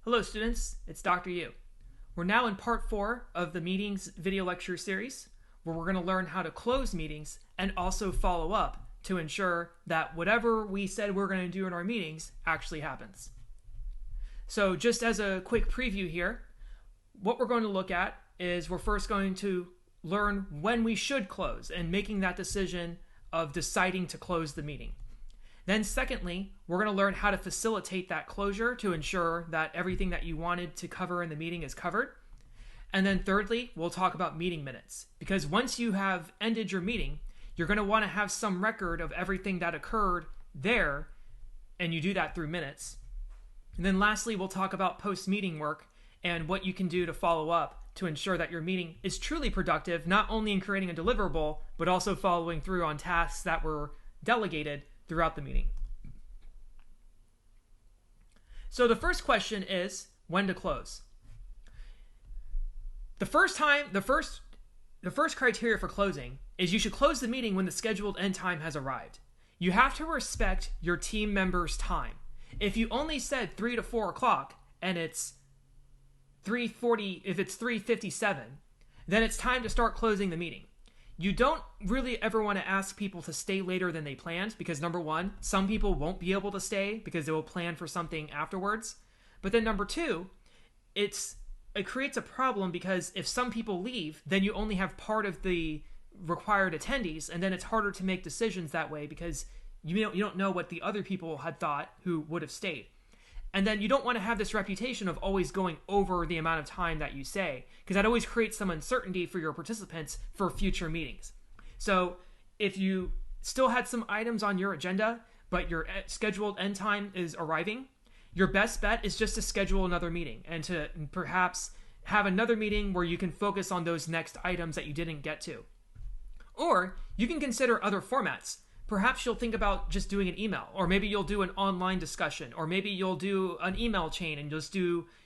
Hello students, it's Dr. Yu. We're now in part 4 of the meetings video lecture series, where we're going to learn how to close meetings and also follow up to ensure that whatever we said we're going to do in our meetings actually happens. So just as a quick preview here, what we're going to look at is we're first going to learn when we should close and making that decision of deciding to close the meeting. Then secondly, we're going to learn how to facilitate that closure to ensure that everything that you wanted to cover in the meeting is covered. And then thirdly, we'll talk about meeting minutes, because once you have ended your meeting, you're going to want to have some record of everything that occurred there, and you do that through minutes. And then lastly, we'll talk about post-meeting work and what you can do to follow up to ensure that your meeting is truly productive, not only in creating a deliverable, but also following through on tasks that were delegated throughout the meeting. So the first question is when to close. The first criteria for closing is you should close the meeting when the scheduled end time has arrived. You have to respect your team members' time. If you only said 3 to 4 o'clock and it's 3:40, if it's 3:57, then it's time to start closing the meeting. You don't really ever want to ask people to stay later than they planned, because number one, some people won't be able to stay because they will plan for something afterwards. But then number two, it creates a problem, because if some people leave, then you only have part of the required attendees, and then it's harder to make decisions that way because you don't know what the other people had thought who would have stayed. And then you don't want to have this reputation of always going over the amount of time that you say, because that always creates some uncertainty for your participants for future meetings. So if you still had some items on your agenda, but your scheduled end time is arriving, your best bet is just to schedule another meeting and to perhaps have another meeting where you can focus on those next items that you didn't get to. Or you can consider other formats. Perhaps you'll think about just doing an email, or maybe you'll do an online discussion, or maybe you'll do an email chain and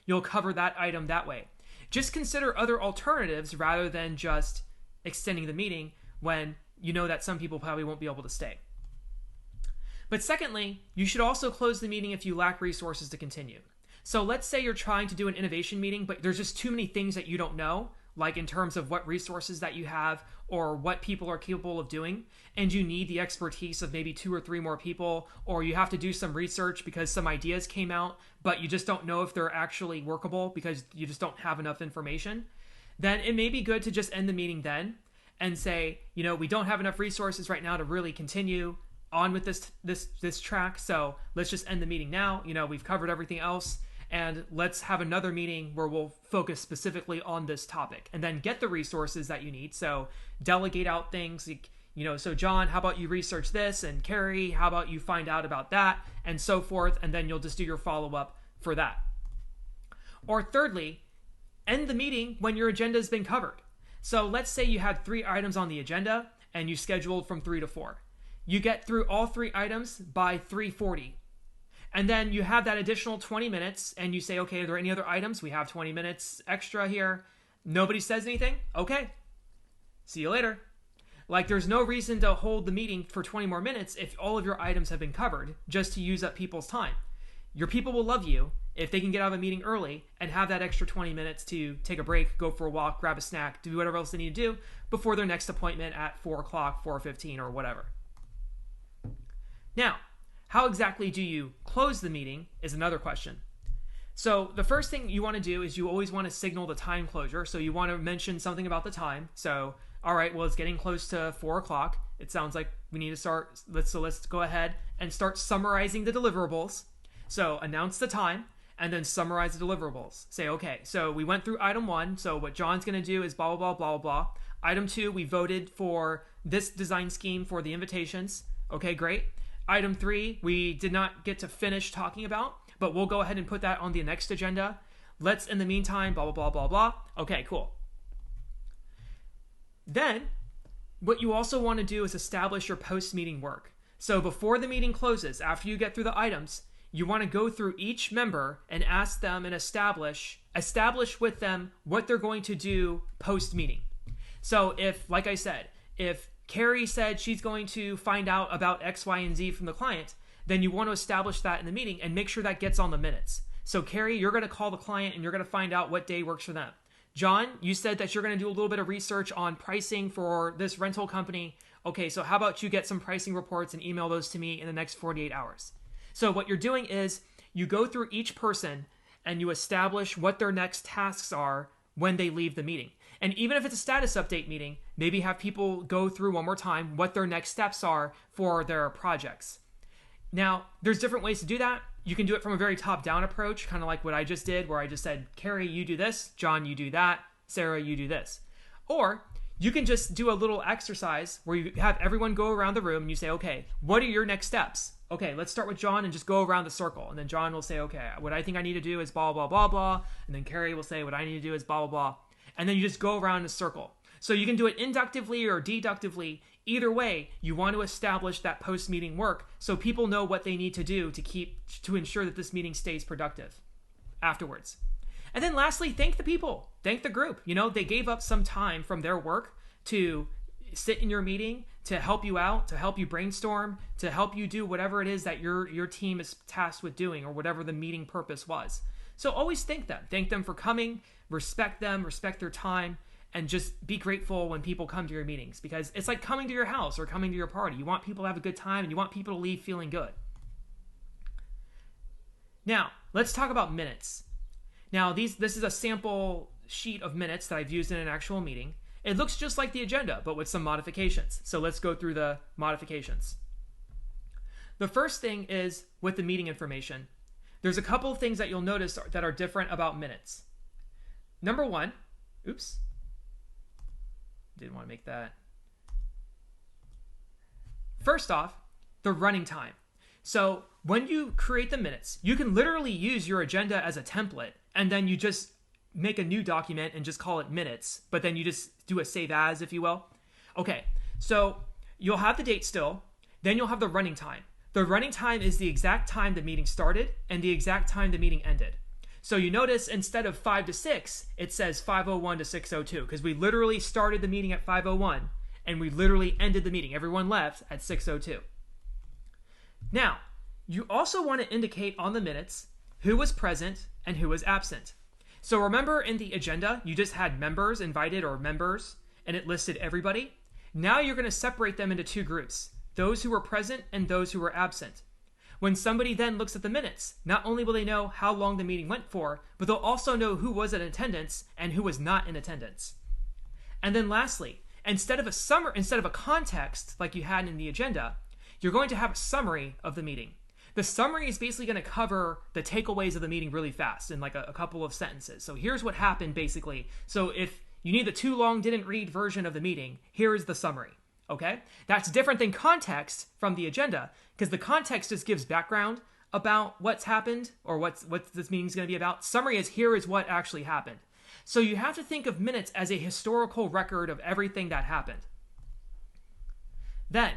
you'll cover that item that way. Just consider other alternatives rather than just extending the meeting when you know that some people probably won't be able to stay. But secondly, you should also close the meeting if you lack resources to continue. So let's say you're trying to do an innovation meeting, but there's just too many things that you don't know, like in terms of what resources that you have or what people are capable of doing, and you need the expertise of maybe 2 or 3 more people, or you have to do some research because some ideas came out, but you just don't know if they're actually workable because you just don't have enough information, then it may be good to just end the meeting then and say, we don't have enough resources right now to really continue on with this track, so let's just end the meeting now. We've covered everything else, and let's have another meeting where we'll focus specifically on this topic and then get the resources that you need. So delegate out things, so John, how about you research this? And Carrie, how about you find out about that? And so forth. And then you'll just do your follow-up for that. Or thirdly, end the meeting when your agenda has been covered. So let's say you had 3 items on the agenda and you scheduled from 3 to 4. You get through all 3 items by 3:40. And then you have that additional 20 minutes and you say, okay, are there any other items? We have 20 minutes extra here. Nobody says anything? Okay. See you later. Like, there's no reason to hold the meeting for 20 more minutes if all of your items have been covered, just to use up people's time. Your people will love you if they can get out of a meeting early and have that extra 20 minutes to take a break, go for a walk, grab a snack, do whatever else they need to do before their next appointment at 4 o'clock, 4:15, or whatever. Now, how exactly do you close the meeting is another question. So the first thing you want to do is you always want to signal the time closure. So you want to mention something about the time. So, all right, well, it's getting close to 4 o'clock. It sounds like we need to start. Let's go ahead and start summarizing the deliverables. So announce the time and then summarize the deliverables. Say, okay, so we went through item 1. So what John's going to do is blah, blah, blah, blah, blah. Item 2, we voted for this design scheme for the invitations. Okay, great. Item 3, we did not get to finish talking about, but we'll go ahead and put that on the next agenda. Let's, in the meantime, blah, blah, blah, blah, blah. Okay, cool. Then, what you also want to do is establish your post-meeting work. So before the meeting closes, after you get through the items, you want to go through each member and ask them and establish with them what they're going to do post-meeting. So if, like I said, if Carrie said she's going to find out about X, Y, and Z from the client, then you want to establish that in the meeting and make sure that gets on the minutes. So Carrie, you're going to call the client and you're going to find out what day works for them. John, you said that you're going to do a little bit of research on pricing for this rental company. Okay, so how about you get some pricing reports and email those to me in the next 48 hours? So what you're doing is you go through each person and you establish what their next tasks are when they leave the meeting. And even if it's a status update meeting, maybe have people go through one more time what their next steps are for their projects. Now, there's different ways to do that. You can do it from a very top-down approach, kind of like what I just did, where I just said, Carrie, you do this, John, you do that, Sarah, you do this. Or you can just do a little exercise where you have everyone go around the room and you say, okay, what are your next steps? Okay, let's start with John and just go around the circle. And then John will say, okay, what I think I need to do is blah, blah, blah, blah. And then Carrie will say, what I need to do is blah, blah, blah. And then you just go around in a circle. So you can do it inductively or deductively. Either way, you want to establish that post-meeting work so people know what they need to do to ensure that this meeting stays productive afterwards. And then lastly, thank the people, thank the group. They gave up some time from their work to sit in your meeting, to help you out, to help you brainstorm, to help you do whatever it is that your team is tasked with doing or whatever the meeting purpose was. So always thank them. Thank them for coming, respect them, respect their time, and just be grateful when people come to your meetings, because it's like coming to your house or coming to your party. You want people to have a good time and you want people to leave feeling good. Now, let's talk about minutes. Now, this is a sample sheet of minutes that I've used in an actual meeting. It looks just like the agenda, but with some modifications. So let's go through the modifications. The first thing is with the meeting information. There's a couple of things that you'll notice that are different about minutes. Number one, didn't want to make that. First off, the running time. So when you create the minutes, you can literally use your agenda as a template, and then you just make a new document and just call it minutes, but then you just do a save as, if you will. Okay, so you'll have the date still, then you'll have the running time. The running time is the exact time the meeting started and the exact time the meeting ended. So you notice instead of 5 to 6, it says 5:01 to 6:02, because we literally started the meeting at 5:01 and we literally ended the meeting. Everyone left at 6:02. Now, you also want to indicate on the minutes who was present and who was absent. So remember in the agenda, you just had members invited or members, and it listed everybody. Now you're going to separate them into two groups, those who were present and those who were absent. When somebody then looks at the minutes, not only will they know how long the meeting went for, but they'll also know who was in attendance and who was not in attendance. And then lastly, instead of a context like you had in the agenda, you're going to have a summary of the meeting. The summary is basically going to cover the takeaways of the meeting really fast in like a couple of sentences. So here's what happened basically. So if you need the too long didn't read version of the meeting, here is the summary. Okay? That's different than context from the agenda, because the context just gives background about what's happened or what this meeting is going to be about. Summary is here is what actually happened. So you have to think of minutes as a historical record of everything that happened. Then,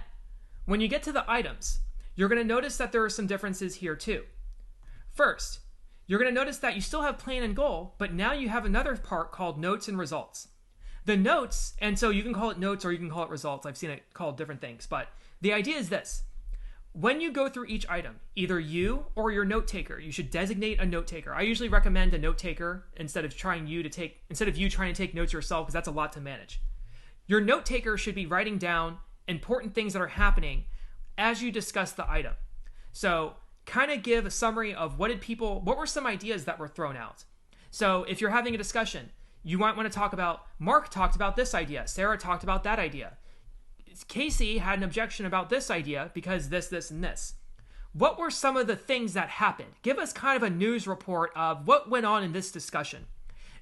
when you get to the items, you're going to notice that there are some differences here too. First, you're going to notice that you still have plan and goal, but now you have another part called notes and results. The notes, and so you can call it notes or you can call it results. I've seen it called different things, but the idea is this. When you go through each item, either you or your note taker, you should designate a note taker. I usually recommend a note taker instead of you trying to take notes yourself, because that's a lot to manage. Your note taker should be writing down important things that are happening as you discuss the item. So kind of give a summary of what were some ideas that were thrown out. So if you're having a discussion, you might want to talk about, Mark talked about this idea, Sarah talked about that idea, Casey had an objection about this idea because this, and this. What were some of the things that happened? Give us kind of a news report of what went on in this discussion.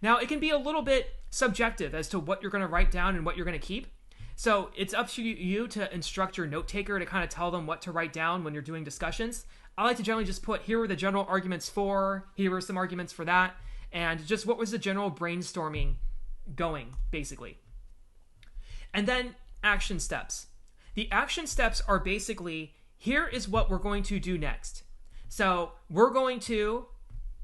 Now, it can be a little bit subjective as to what you're going to write down and what you're going to keep. So it's up to you to instruct your note taker to kind of tell them what to write down when you're doing discussions. I like to generally just put, here were the general arguments for, here were some arguments for that, and just what was the general brainstorming going, basically. And then action steps. The action steps are basically, here is what we're going to do next. So we're going to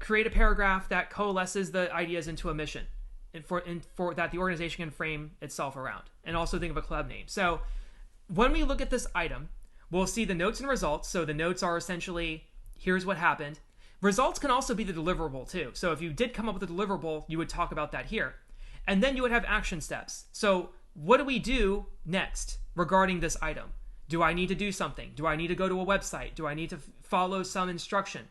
create a paragraph that coalesces the ideas into a mission and for that the organization can frame itself around, and also think of a club name. So when we look at this item, we'll see the notes and results. So the notes are essentially, here's what happened. Results can also be the deliverable too. So if you did come up with a deliverable, you would talk about that here. And then you would have action steps. So what do we do next regarding this item? Do I need to do something? Do I need to go to a website? Do I need to follow some instruction?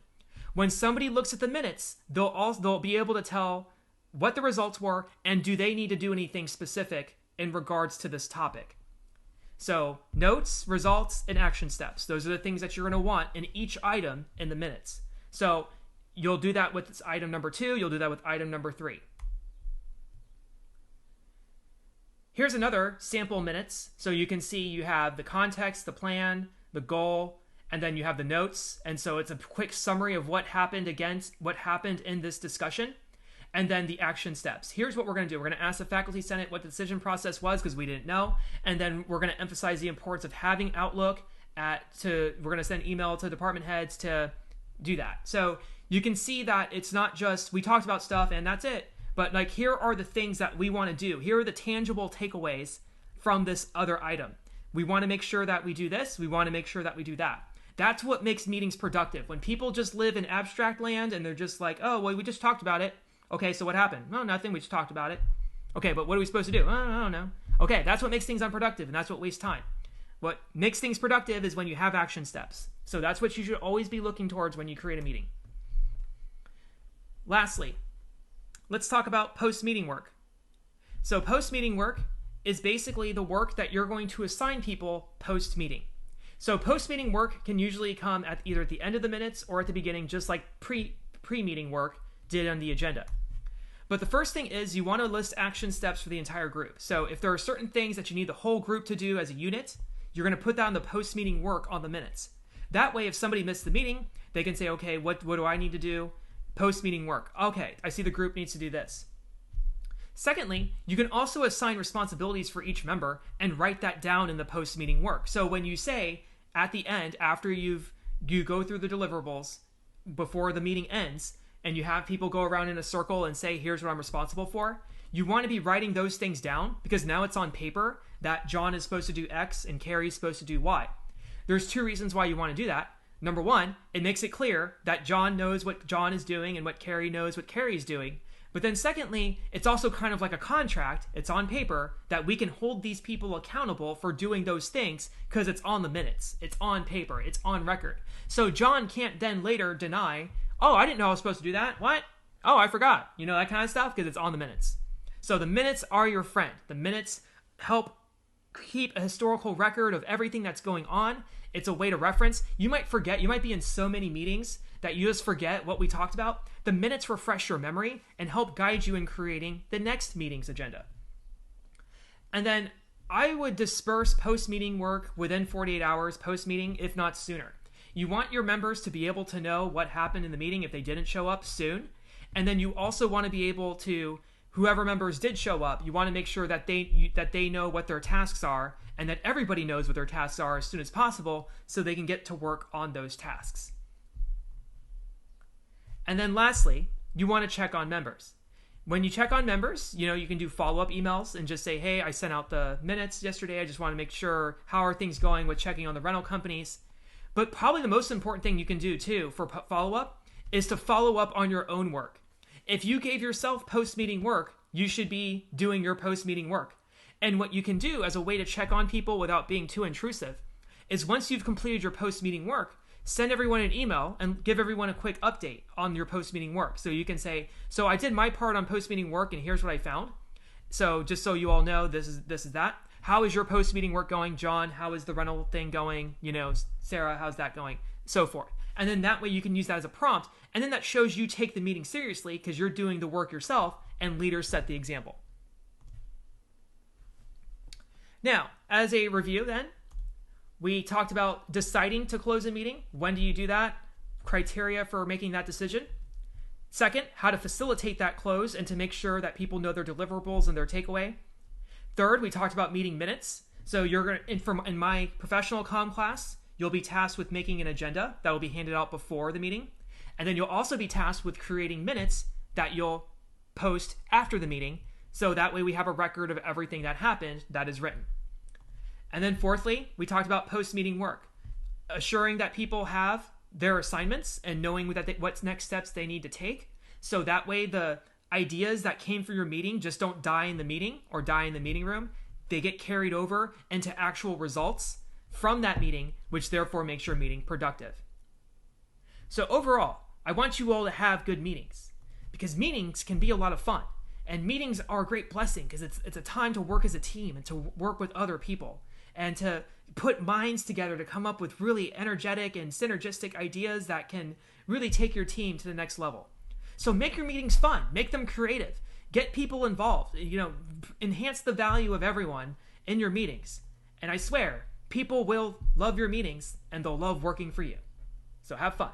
When somebody looks at the minutes, they'll be able to tell what the results were and do they need to do anything specific in regards to this topic. So notes, results, and action steps. Those are the things that you're going to want in each item in the minutes. So you'll do that with item number 2. You'll do that with item number 3. Here's another sample minutes. So you can see you have the context, the plan, the goal, and then you have the notes. And so it's a quick summary of what happened in this discussion, and then the action steps. Here's what we're going to do. We're going to ask the faculty senate what the decision process was because we didn't know. And then we're going to emphasize the importance of having Outlook we're going to send email to department heads to do that. So you can see that it's not just we talked about stuff and that's it. But like, here are the things that we want to do. Here are the tangible takeaways from this other item. We want to make sure that we do this. We want to make sure that we do that. That's what makes meetings productive. When people just live in abstract land and they're just like, oh, well, we just talked about it. Okay, so what happened? No, nothing. We just talked about it. Okay, but what are we supposed to do? I don't know. Okay, that's what makes things unproductive, and that's what wastes time. What makes things productive is when you have action steps. So that's what you should always be looking towards when you create a meeting. Lastly, let's talk about post-meeting work. So post-meeting work is basically the work that you're going to assign people post-meeting. So post-meeting work can usually come at either at the end of the minutes or at the beginning, just like pre-meeting work did on the agenda. But the first thing is you want to list action steps for the entire group. So if there are certain things that you need the whole group to do as a unit, you're going to put that in the post-meeting work on the minutes. That way, if somebody missed the meeting, they can say, okay, what do I need to do? Post-meeting work. Okay, I see the group needs to do this. Secondly, you can also assign responsibilities for each member and write that down in the post-meeting work. So when you say at the end, after you go through the deliverables before the meeting ends, and you have people go around in a circle and say, here's what I'm responsible for, you want to be writing those things down because now it's on paper that John is supposed to do X and Carrie's supposed to do Y. There's 2 reasons why you want to do that. Number 1, it makes it clear that John knows what John is doing and what Carrie knows what Carrie's doing. But then secondly, it's also kind of like a contract. It's on paper that we can hold these people accountable for doing those things because it's on the minutes. It's on paper. It's on record. So John can't then later deny, oh, I didn't know I was supposed to do that. What? Oh, I forgot. You know, that kind of stuff because it's on the minutes. So the minutes are your friend. The minutes help keep a historical record of everything that's going on. It's a way to reference. You might forget. You might be in so many meetings that you just forget what we talked about. The minutes refresh your memory and help guide you in creating the next meeting's agenda. And then I would disperse post-meeting work within 48 hours post-meeting, if not sooner. You want your members to be able to know what happened in the meeting if they didn't show up soon. And then you also want to be able to, whoever members did show up, you want to make sure that they know what their tasks are and that everybody knows what their tasks are as soon as possible so they can get to work on those tasks. And then lastly, you want to check on members. When you check on members, you can do follow-up emails and just say, hey, I sent out the minutes yesterday. I just want to make sure, how are things going with checking on the rental companies? But probably the most important thing you can do too for follow-up is to follow up on your own work. If you gave yourself post-meeting work, you should be doing your post-meeting work. And what you can do as a way to check on people without being too intrusive is once you've completed your post-meeting work, send everyone an email and give everyone a quick update on your post-meeting work. So you can say, so I did my part on post-meeting work and here's what I found. So just so you all know, this is that. How is your post-meeting work going? John, how is the rental thing going? Sarah, how's that going? So forth. And then that way you can use that as a prompt. And then that shows you take the meeting seriously because you're doing the work yourself and leaders set the example. Now, as a review then, we talked about deciding to close a meeting. When do you do that? Criteria for making that decision. Second, how to facilitate that close and to make sure that people know their deliverables and their takeaway. Third, we talked about meeting minutes. So you're going to, in my professional comm class, you'll be tasked with making an agenda that will be handed out before the meeting. And then you'll also be tasked with creating minutes that you'll post after the meeting. So that way we have a record of everything that happened that is written. And then fourthly, we talked about post-meeting work, assuring that people have their assignments and knowing what next steps they need to take. So that way the ideas that came from your meeting just don't die in the meeting or die in the meeting room. They get carried over into actual results from that meeting, which therefore makes your meeting productive. So overall, I want you all to have good meetings, because meetings can be a lot of fun. And meetings are a great blessing because it's a time to work as a team and to work with other people and to put minds together to come up with really energetic and synergistic ideas that can really take your team to the next level. So make your meetings fun, make them creative, get people involved, enhance the value of everyone in your meetings. And I swear, people will love your meetings and they'll love working for you. So have fun.